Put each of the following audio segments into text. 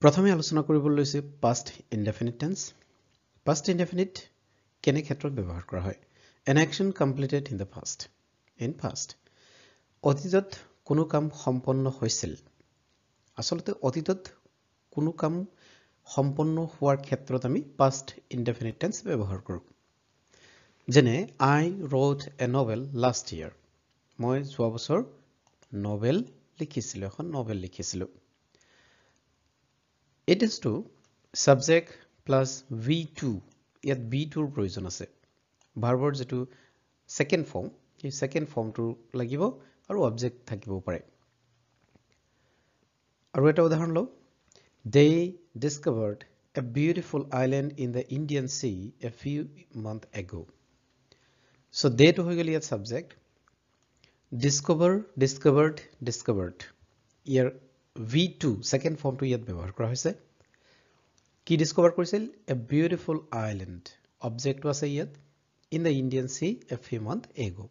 প্ৰথমে আলোচনা কৰিবলৈ লৈছে past indefinite tense. Past indefinite কেনে ক্ষেত্ৰত ব্যৱহাৰ কৰা হয়? An action completed in the past. In past. অতীতত কোনো কাম সম্পন্ন হৈছিল। আচলতে অতীতত কোনো কাম সম্পন্ন হোৱাৰ ক্ষেত্ৰত আমি past indefinite tense ব্যৱহাৰ কৰোঁ। যেনে I wrote a novel last year. মই যোৱা বছৰ নভেল লিখিছিলোঁ, এখন নভেল লিখিছিলোঁ। It is to subject plus V2. ইয়াত V2ৰ প্ৰয়োজন আছে। ভাৰ্বৰ যেটো second form, এই second formটো লাগিব আৰু object থাকিব পাৰে। আৰু এটা উদাহৰণ লওঁ। They discovered a beautiful island in the Indian Sea a few months ago. So they to হৈ গ'ল ইয়াত subject. Discover, discovered, discovered. ইয়াৰ V2 second formটো ইয়াত ব্যৱহাৰ কৰা হৈছে। কি ডিসকভাৰ কৰিছিল? A beautiful island. অবজেক্টটো আছে ইয়াত in the Indian Sea a few months ago.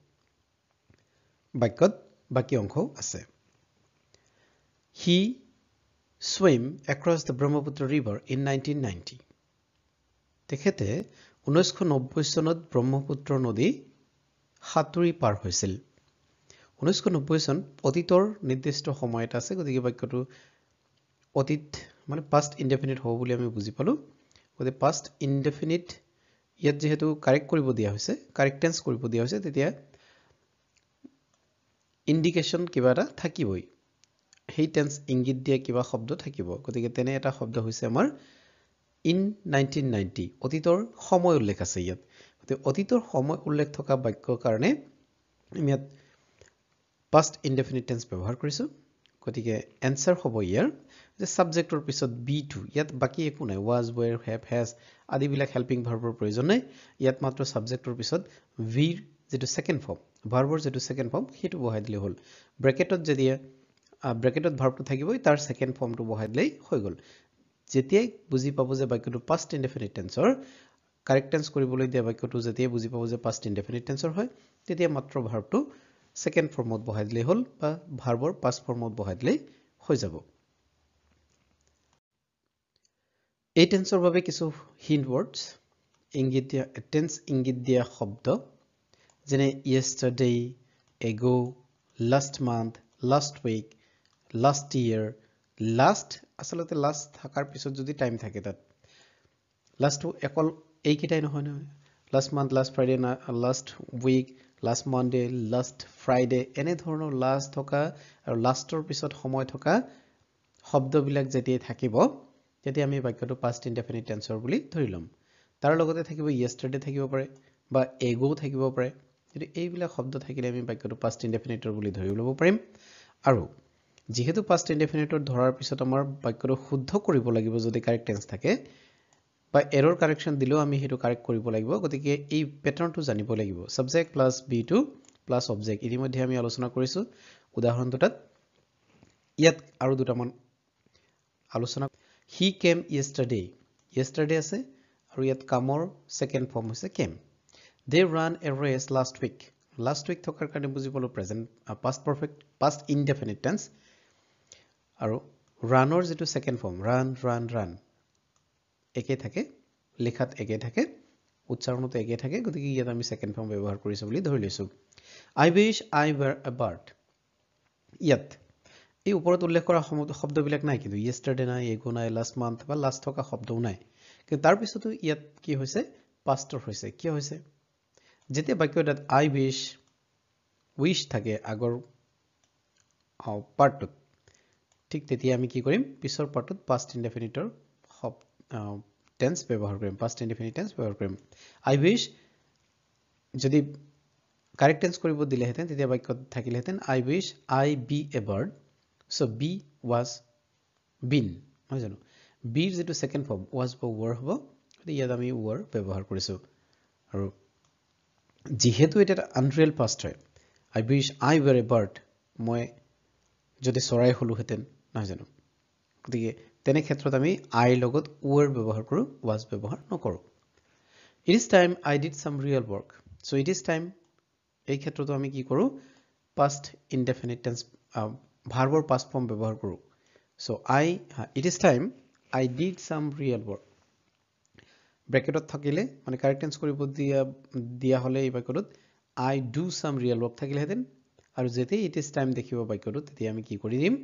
বাক্যত বাকি অংশও আছে। He swam across the Brahmaputra river in 1990. তেখেতে 1990 চনত ব্ৰহ্মপুত্ৰ নদী সাঁতুৰি পাৰ হৈছিল। 1990 চন অতীতৰ নিৰ্দিষ্ট সময় এটা আছে, গতিকে বাক্যটো অতীত মানে past indefinite হ'ব বুলি আমি বুজি পালো। গতিকে past indefinite ইয়াত যেহেতু কাৰেক্ট কৰিব দিয়া হৈছে, কাৰেক্ট টেন্স কৰিব দিয়া হৈছে, তেতিয়া ইন্ডিকেশন কিবা এটা থাকিবই। সেই টেন্স ইংগিত দিয়া কিবা শব্দ থাকিব। গতিকে তেনে এটা শব্দ হৈছে আমাৰ in 1990, অতীতৰ সময় উল্লেখ আছে ইয়াত। গতিকে অতীতৰ সময় উল্লেখ থকা বাক্যৰ কাৰণে আমি ইয়াত past indefinite tense ব্যৱহাৰ কৰিছো। গতিকে এনসাৰ হ'ব ইয়াৰ যে সাবজেক্টৰ পিছত B2, ইয়াত বাকি একো নাই, was, were, have, has আদিবিলাক হেল্পিং ভাৰ্বৰ প্ৰয়োজন নাই। ইয়াত মাত্ৰ সাবজেক্টৰ পিছত V যেটো সেকেন্ড ফৰ্ম, ভাৰ্বৰ যেটো সেকেন্ড ফৰ্ম সেইটো বহাই দিলে হ'ল। ব্ৰেকেটত যদি ব্ৰেকেটত ভাৰ্বটো থাকিবই, তাৰ সেকেন্ড ফৰ্মটো বহাই দিলেই হৈ গ'ল। যেতিয়াই বুজি পাব যে বাক্যটো past indefinite tenseৰ, কাৰেক্ট টেন্স কৰিবলৈ দিয়া বাক্যটো যেতিয়াই বুজি পাব যে past indefinite tenseৰ হয়, তেতিয়া মাত্ৰ ভাৰ্বটো সেকেন্ড ফৰ্মত বহাই দিলেই হ'ল বা ভাৰ্বৰ পাষ্ট ফৰ্মত বহাই দিলেই হৈ যাব। এই টেন্সৰ বাবে কিছু হিন্ট ৱৰ্ডছ, ইংগিত দিয়া টেন্স ইংগিত দিয়া শব্দ যেনে yesterday, ago, last month, last week, last year, last আচলতে last থাকাৰ পিছত যদি টাইম থাকে তাত লাষ্টটো অকল এইকেইটাই নহয় নহয়, last month, last Friday, last week, last Monday, last Friday এনে ধৰণৰ last থকা আৰু lastৰ পিছত সময় থকা শব্দবিলাক যেতিয়া থাকিব, তেতিয়া আমি বাক্যটো past indefinite tenseৰ বুলি ধৰি লম। তাৰ লগতে থাকিব yesterday থাকিব পাৰে বা ago থাকিব পাৰে। যদি এইবিলাক শব্দ থাকিলে আমি বাক্যটো past indefinite বুলি ধৰি ল'ব পাৰিম। আৰু যেহেতু past indefinite ধৰাৰ পিছত আমাৰ বাক্যটো শুদ্ধ কৰিব লাগিব যদি কাৰেক্ট টেন্স থাকে, বা এৰৰ কাৰেকশন দিলেও আমি হেতু কাৰেক্ট কৰিব লাগিব। গতিকে এই প্যাটাৰ্নটো জানিব লাগিব। Subject plus B2 plus object ইতিমধ্যে আমি আলোচনা কৰিছো উদাহৰণ দুটাত। ইয়াত আৰু দুটামান আলোচনা। He came yesterday. Yesterday আছে আৰু ইয়াত কামৰ সেকেন্ড ফৰ্ম হৈছে came. They ran a race last week. Last week থকাৰ কাৰণে বুজি পালো present past perfect past indefinite tense। আৰু runৰ যেটো second form run run run একে থাকে, লেখাত একে থাকে, উচ্চাৰণত একে থাকে। গতিকে ইয়াত আমি সেকেন্ড ফৰ্ম ব্যৱহাৰ কৰিছো বুলি ধৰি লৈছো। I wish I were a bird. ইয়াত এই ওপৰত উল্লেখ কৰা শব্দবিলাক নাই, কিন্তু yesterday নাই, ago নাই, last month বা last থকা শব্দও নাই। কিন্তু তাৰ পিছতো ইয়াত কি হৈছে? পাষ্টৰ হৈছে। কি হৈছে? যেতিয়া বাক্যটোত I wish থাকে আগৰ পাৰ্টটোত, ঠিক তেতিয়া আমি কি কৰিম? পিছৰ পাৰ্টটোত past indefiniteৰ টেন্স ব্যৱহাৰ কৰিম, past indefinite tense ব্যৱহাৰ কৰিম। I wish যদি কাৰেক্ট টেন্স কৰিব দিলেহেঁতেন তেতিয়া বাক্যত থাকিলেহেঁতেন I wish I be a bird. So be was been, নহয় জানো? be ৰ যেটো সেকেন্ড ফৰ্ম was বা were হ'ব, ইয়াত আমি were ব্যৱহাৰ কৰিছো। আৰু যেহেতু এটা আনৰিয়েল পাষ্ট হয়, I wish I were a bird, মই যদি চৰাই হলোহেঁতেন, নহয় জানো? গতিকে তেনে ক্ষেত্ৰত আমি I লগত were ব্যৱহাৰ কৰো, was ব্যৱহাৰ নকৰো। It is time I did some real work. So it is time এই ক্ষেত্ৰতো আমি কি কৰো? past indefinite tense ভাৰ্বৰ past form ব্যৱহাৰ কৰো। So it is time I did some real work. ব্ৰেকেটত থাকিলে মানে কাৰেক্ট টেন্স কৰিব দিয়া হলে এই বাক্যটোত I do some real work থাকিলেহেঁতেন আৰু যেতিয়া it is time দেখিব বাক্যটোত তেতিয়া আমি কি কৰি দিম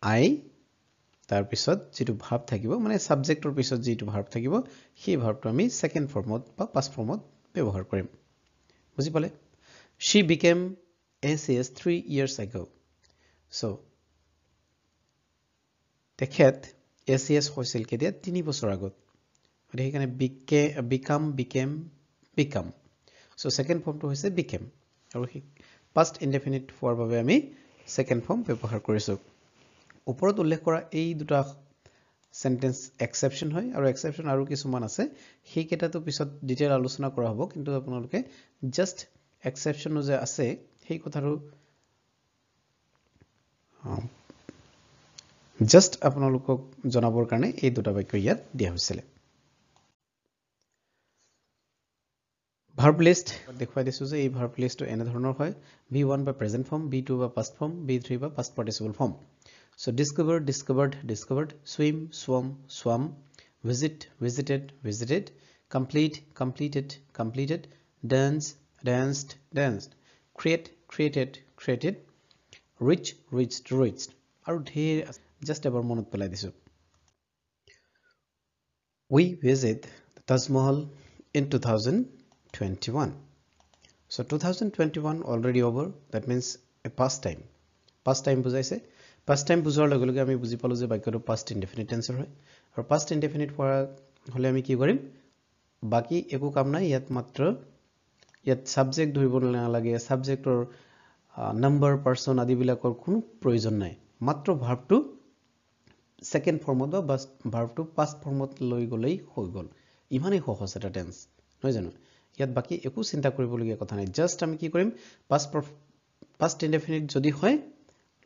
I তাৰ পিছত যেটো ভাৰ্ব থাকিব মানে সাবজেক্টৰ পিছত যেটো ভাৰ্ব থাকিব সেই ভাৰ্বটো আমি সেকেন্ড ফৰ্মত বা পাস্ট ফৰ্মত ব্যৱহাৰ কৰিম বুজি পালে She became ACS 3 years ago. So, তেখেত ACS হৈছিল কেতিয়া 3 বছৰ আগত আৰু সেইকাৰণে become so second form টো হৈছে became আৰু past indefinite হোৱাৰ বাবে আমি second form ব্যৱহাৰ কৰিছো ওপৰত উল্লেখ কৰা এই দুটা sentence exception হয় আৰু exception আৰু কিছুমান আছে সেই কেইটাটো পিছত ডিটেইল আলোচনা কৰা হ'ব কিন্তু আপোনালোকে just exception যে আছে সেই কথাটো just আপোনালোকক জনাবৰ কাৰণে এই দুটা বাক্য ইয়াত দিয়া হৈছিল verb list দেখুৱাই দিছো যে এই verb list টো এনে ধৰণৰ হয় v1 বা present form v2 বা past form v3 বা past participle form so discover discovered discovered swim swam swam visit visited visited complete completed completed dance danced danced create created created reach reached reached আৰু ঢেৰ just এবাৰ মনত পেলাই দিছো we visit the Taj Mahal in 2021 so 2021 already over that means a past time বুজাইছে past time বুজোৱাৰ লগে লগে আমি বুজি পালো যে বাক্যটো past indefinite tense হয় আৰু past indefinite হলে আমি কি কৰিম বাকি একো কাম নাই ইয়াত মাত্ৰ ইয়াত সাবজেক্ট ধৰিব নালাগে সাবজেক্টৰ নাম্বাৰ পাৰসন আদি বিলাকৰ কোনো প্ৰয়োজন নাই মাত্ৰ ভার্বটো সেকেন্ড ফর্মত বা ভার্বটো পাস্ট ফর্মত লৈ গলেই হৈ গল ইমানেই সহজ এটা টেন্স নহয় জানো ইয়াত বাকি একো চিন্তা কৰিবলগীয়া কথা নাই জাস্ট আমি কি কৰিম পাস্ট ইনডেফিনিট যদি হয়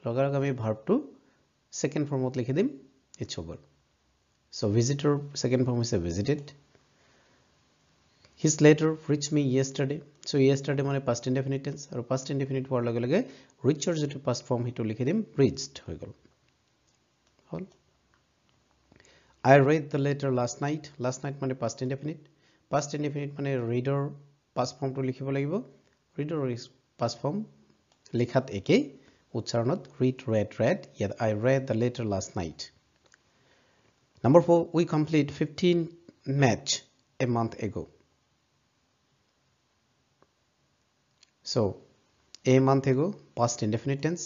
লগালগ আমি ভাৰ্বটো সেকেন্ড ফৰ্মত লিখি দিম it's over so visitor second form হৈছে visited his letter reached me yesterday so yesterday মানে past indefinite tense আৰু past indefinite হোৱাৰ লগে লগে reachৰ যেটো past form হিটো লিখি দিম reached হৈ গল হল I read the letter last night মানে past indefinite মানে reader past form টো লিখিব লাগিব reader past form লিখাত একে উচ্চাৰণত read yet I read the letter last night number 4 we complete 15 match a month ago so a month ago past indefinite tense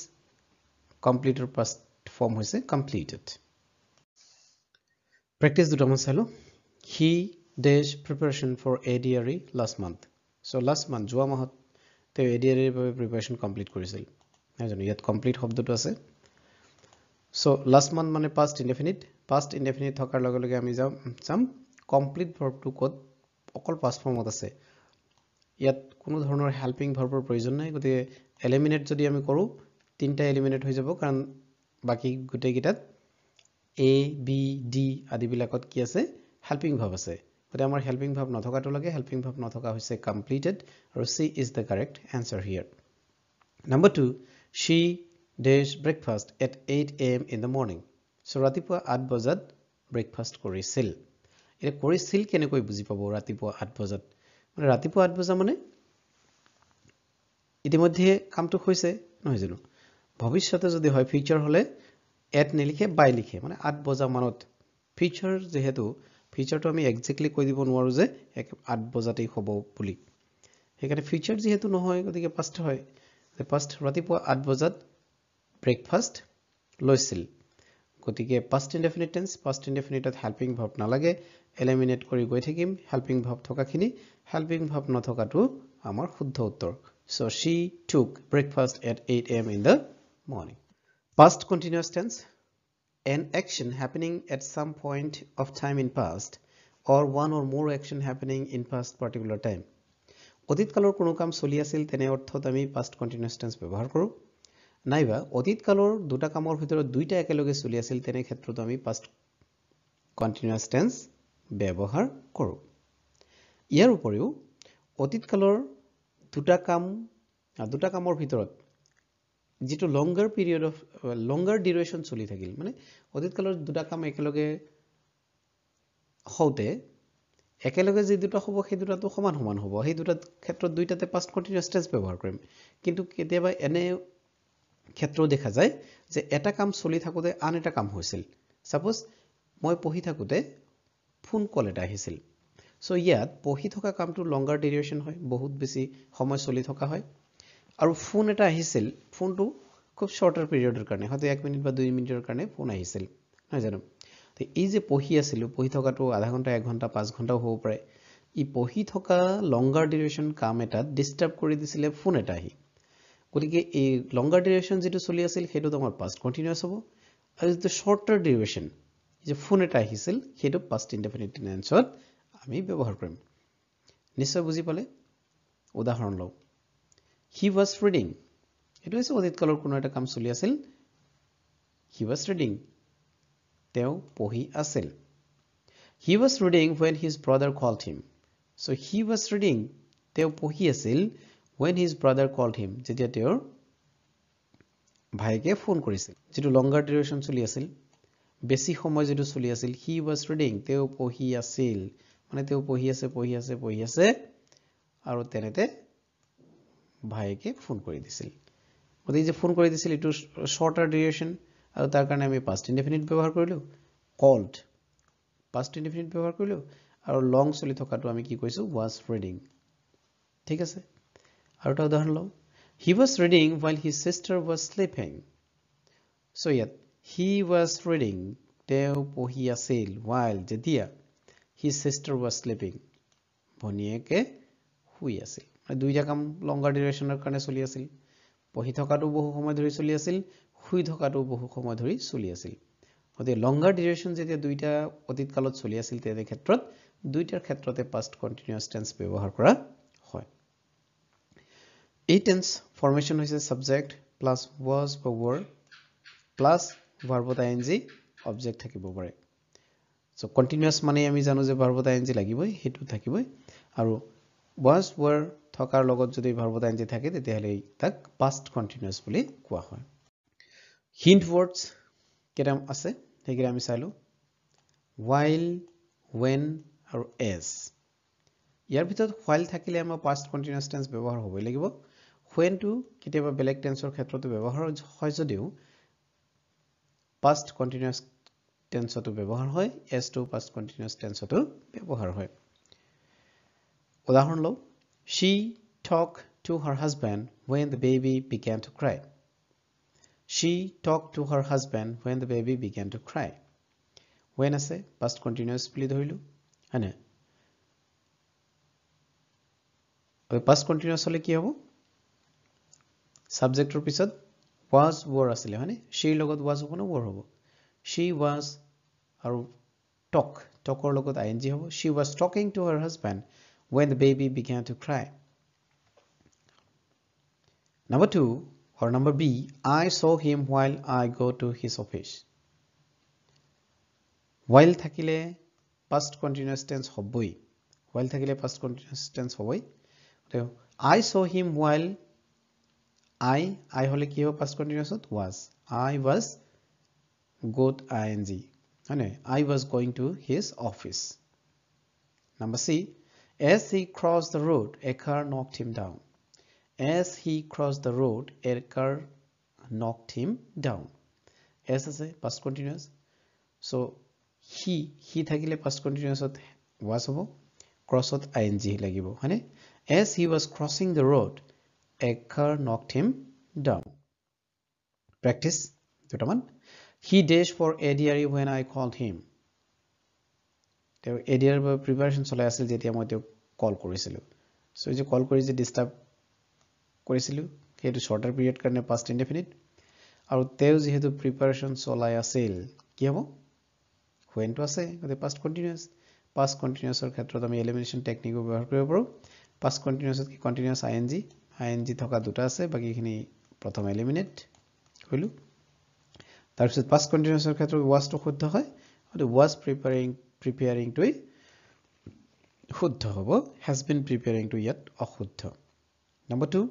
complete or past form হৈছে completed practice দুটামান চালো he dash preparation for ADRE last month so last month যোৱা মাহত তে ADRE বাবে preparation complete কৰিছিল নাই জানো ইয়াত complete শব্দটো আছে so last month মানে past indefinite থকাৰ লগে লগে আমি যাম complete verb টো কত অকল past formত আছে ইয়াত কোনো ধৰণৰ হেল্পিং ভাৰ্বৰ প্ৰয়োজন নাই গতিকে এলিমিনেট যদি আমি কৰো তিনটা এলিমিনেট হৈ যাব কাৰণ বাকি গুটেই গিটাত A B D আদি বিলাকত কি আছে হেল্পিং ভাৰ্ব আছে গতিকে আমাৰ হেল্পিং ভাৰ্ব নথকাটো লাগে হেল্পিং ভাৰ্ব নথকা হৈছে completed আৰু C is the correct answer here number 2 she dash breakfast at 8 am in the morning so ৰাতিপুৱা 8 বজাত ব্ৰেকফাষ্ট কৰিছিল এটা কৰিছিল কেনেকৈ বুজি পাব ৰাতিপুৱা 8 বজাত মানে ৰাতিপুৱা 8 বজা মানে ইতিমধ্যে কামটো হৈছে নহয় জানো ভৱিষ্যতে যদি হয় ফিউচাৰ হলে এট নিলিখে বাই লিখে মানে 8 বজা মানত ফিউচাৰ যেহেতু ফিউচাৰটো আমি এক্স্যাক্টলি কৈ দিব নোৱাৰো যে 8 বজাতেই হ'ব বুলি সেইকাৰণে ফিউচাৰ যেহেতু নহয় গতিকে পাষ্ট হয় যে পাষ্ট ৰাতিপুৱা 8 বজাত ব্ৰেকফাষ্ট লৈছিল গতিকে পাষ্ট ইনডেফিনিট টেন্স পাষ্ট ইনডেফিনিটত হেল্পিং ভাৰ্ব নালাগে এলিমিনেট কৰি গৈ থাকিম হেল্পিং ভাৰ্ব থকাখিনি হেল্পিং ভাৰ্ব নথকাটো আমাৰ শুদ্ধ উত্তৰ so she took breakfast at 8 am in the morning past continuous tense an action happening at some point of time in past or one or more action happening in past particular time অতীত কালৰ কোনো কাম চলি আছিল তেনে অৰ্থত আমি past continuous tense ব্যৱহাৰ কৰো নাইবা অতীত কালৰ দুটা কামৰ ভিতৰত দুইটা একেলগে চলি আছিল তেনে ক্ষেত্ৰত আমি past continuous tense ব্যৱহাৰ কৰো ইয়াৰ উপৰিও অতীত কালৰ দুটা কামৰ ভিতৰত যেটো longer period of longer duration চলি থাকিল মানে অতীত কালৰ দুটা কাম একেলগে হওঁতে একেলগে যে দুটা হ'ব সেই দুটাটো সমান সমান হ'ব সেই দুটা ক্ষেত্ৰত দুইটাতে পাষ্ট কন্টিনিউয়াস টেন্স ব্যৱহাৰ কৰিম কিন্তু কেতিয়াবা এনে ক্ষেত্ৰ দেখা যায় যে এটা কাম চলি থাকোতে আন এটা কাম হৈছিল সাপোজ মই পঢ়ি থাকোতে ফোন কল এটা আহিছিল সো ইয়াত পঢ়ি থকা কামটো লংগাৰ ডিউৰেশ্যন হয় বহুত বেছি সময় চলি থকা হয় আৰু ফোন এটা আহিছিল ফোনটো খুব শৰ্টাৰ পিৰিয়ডৰ কাৰণে হয়তো 1 মিনিট বা 2 মিনিটৰ কাৰণে ফোন আহিছিল নহয় জানো তো এই যে পঢ়ি আছিল পঢ়ি থকাটো আধা ঘন্টা 1 ঘন্টা 5 ঘন্টাও হ'ব পাৰে ই পঢ়ি থকা লংগাৰ ডিউৰেশ্যন কাম এটা ডিস্টাৰ্ব কৰি দিছিলে ফোন এটা আহি গতিকে এই লংগাৰ ডিউৰেশ্যন যেটো চলি আছিল হেতু তোমাৰ পাষ্ট কন্টিনিউয়াস হ'ব আৰু যেটো শৰ্টাৰ ডিউৰেশ্যন যে ফোন এটা আহিছিল হেতু পাষ্ট ইনডেফিনিট টেন্সত আমি ব্যৱহাৰ কৰিম নিশ্চয় বুজি পালে উদাহৰণ লও he was reading এটো হৈছে অতীত কালৰ কোনো এটা কাম চলি আছিল he was reading তেওঁ পঢ়ি আছিল he was reading when his brother called him so he was reading তেওঁ পঢ়ি আছিল when his brother called him যেতিয়া তেওঁৰ ভাইকে ফোন কৰিছিল যেটো লংগাৰ ডিউৰেশ্যন চলি আছিল বেছি সময় যেটো চলি আছিল he was reading তেওঁ পঢ়ি আছিল মানে তেওঁ পঢ়ি আছে আৰু তেনেতে ভাইকে ফোন কৰি দিছিল গতিকে যে ফোন কৰি দিছিল এটো শৰ্টাৰ ডিউৰেশ্যন আৰু তাৰ কাৰণে আমি পাষ্ট ইনডেফিনিট ব্যৱহাৰ কৰিলো called পাষ্ট ইনডেফিনিট ব্যৱহাৰ কৰিলো আৰু লং চলি থকাটো আমি কি কৈছো was reading ঠিক আছে আৰু এটা উদাহৰণ লও he was reading while his sister was sleeping so yet he was reading তেওঁ পঢ়ি আছিল while যেতিয়া his sister was sleeping ভনিয়েকে শুই আছিল দুইটা কাম লংগাৰ ডিউৰেশ্যনৰ কাৰণে চলি আছিল পঢ়ি থকাটো বহু সময় ধৰি চলি আছিল শুই থকাটো বহু সময় ধৰি চলি আছিল গতিকে লংগাৰ ডিউৰেশ্যন যেতিয়া দুইটা অতীত কালত চলি আছিল তেনে ক্ষেত্ৰত দুইটাৰ ক্ষেত্ৰতে পাষ্ট কন্টিনিউয়াস টেন্স ব্যৱহাৰ কৰা হয় এই টেন্স ফৰ্মেশন হৈছে সাবজেক্ট প্লাস was বা were প্লাস ভাৰ্বত আইএনজি অবজেক্ট থাকিব পাৰে সো কন্টিনিউয়াস মানে আমি জানো যে ভাৰ্বত আইএনজি লাগিবই হেতু থাকিবই আৰু was were থকাৰ লগত যদি ভাৰ্বত আইএনজি থাকে তেতিয়াহলে তাক পাষ্ট কন্টিনিউয়াস বুলি কোৱা হয় হিন্ট ওয়াৰ্ডস কেৰাম আছে হেগিৰা আমি চাইলো while when আৰু as ইয়াৰ ভিতৰত while থাকিলে আমাৰ পাষ্ট কন্টিনিউয়াস টেন্স ব্যৱহাৰ হ'বই লাগিব when to কেতিয়াবা বেলেগ টেন্সৰ ক্ষেত্ৰতো ব্যৱহাৰ হয় যদিও পাষ্ট কন্টিনিউয়াস টেন্সতো ব্যৱহাৰ হয় as to পাষ্ট কন্টিনিউয়াস টেন্সতো ব্যৱহাৰ হয় উদাহৰণ লও she talked to her husband when the baby began to cry she talked to her husband when the baby began to cry when আছে past continuous বুলি ধৰিলো হয়নে আৰু past continuous হলে কি হ'ব সাবজেক্টৰ পিছত was were আছিলে হয়নে she লগত was হ'ব না were হ'ব she was আৰু talkৰ লগত ing হ'ব she was talking to her husband when the baby began to cry number 2 or number B I saw him while I go to his office while থাকিলে past continuous tense হবই while থাকিলে past continuous tense হবই I saw him while I হলে কি হ'ব past continuous was I was got ing মানে I was going to his office number C as he crossed the road a car knocked him down as he crossed the road a car knocked him down as আছে past continuous so he থাকিলে past continuous was হ'ব crossত ing লাগিব হয়নে as he was crossing the road a car knocked him down practice দুটামান he dashed for ADRE when I called him তেওঁ ADR বা preparation চলাই আছিল যেতিয়া মই তেওঁক কল কৰিছিলো সো এই যে কল কৰি যে ডিস্টাৰ্ব কৰিছিলো হেতু শৰ্টাৰ পিৰিয়ড কাৰণে past indefinite আৰু তেওঁ যেহেতু প্ৰিপাৰেচন চলাই আছিল কি হ'ব when to আছে গতে past continuousৰ ক্ষেত্ৰত আমি এলিমিনেশন টেকনিক ব্যৱহাৰ কৰিব পাৰো past continuousত কি continuous ing থকা দুটা আছে বাকিখিনি প্ৰথম এলিমিনেট কৰিলো তাৰ পিছত past continuousৰ ক্ষেত্ৰত was to শুদ্ধ হয় আৰু was preparing to শুদ্ধ হ'ব has been preparing to ইয়াত অশুদ্ধ number 2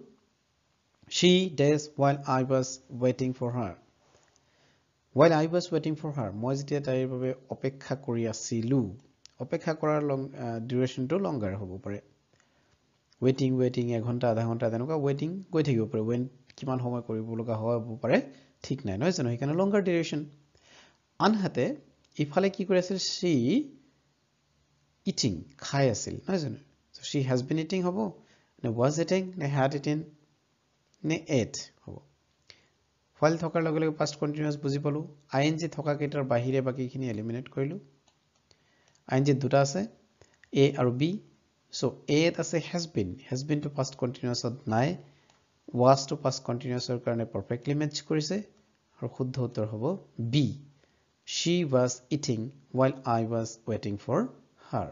she dash while I was waiting for her. While I was waiting for her, মই যেতিয়া তাইৰ বাবে অপেক্ষা কৰি আছিলো, অপেক্ষা কৰাৰ ডিউৰেশ্যনটো লংগাৰ হ'ব পাৰে। waiting এঘণ্টা আধা ঘণ্টা তেনেকুৱা waiting গৈ থাকিব পাৰে। when কিমান সময় কৰিব লগা হ'ব পাৰে ঠিক নাই, নহয় জানো? সেইকাৰণে লংগাৰ ডিউৰেশ্যন। আনহাতে ইফালে কি কৰি আছিল? she eating খাই আছিল, নহয় জানো? so she has been eating হ'ব নে was eating নে had eaten নে ate হ'ব। while থকাৰ লগে লগে past continuous বুজি পালো। ing থকা কেইটাৰ বাহিৰে বাকিখিনি এলিমিনেট কৰিলো। ing দুটা আছে a আৰু b, so a আছে has been to past continuous নাই, was to past continuous কাৰণে perfectly match কৰিছে আৰু শুদ্ধ উত্তৰ হ'ব b, she was eating while I was waiting for her।